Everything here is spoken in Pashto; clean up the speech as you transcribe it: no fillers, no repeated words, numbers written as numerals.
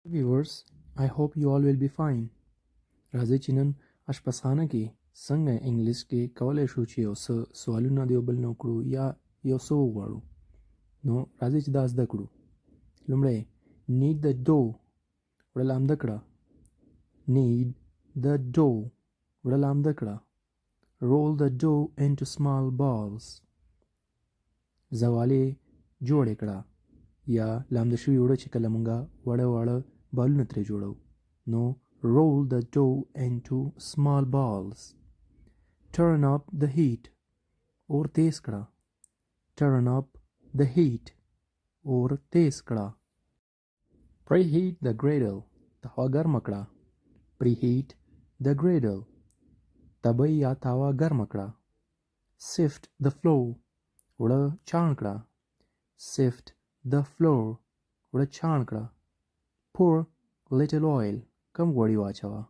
Viewers, I hope you all will be fine. راځئ چې نن اشپزخانه کې څنګه انګلیس کې کولی شو چې یو څه سوالونه د یو بل نه وکړو یا یو څه وغواړو. نو راځئ چې دا زده کړو. لومړی need the dough وړه لامده کړه. need the dough وړه لامده کړه. roll the dough into small balls. زوالې جوړې کړه یا لامده شوي وړه چې کله مونږه وړه وړه بالونه ترې جوړو نو roll the dough into small balls. turn up the heat اور تیز کړه. turn up the heat اور تیز کړه. preheat the griddle توا ګرمه کړه. preheat the griddle تبۍ یا تاوا ګرمه کړه. sift the flour وړه چاڼ کړه. sift the flour وړه چاڼ کړه. pour little oil کم غوړي واچوه.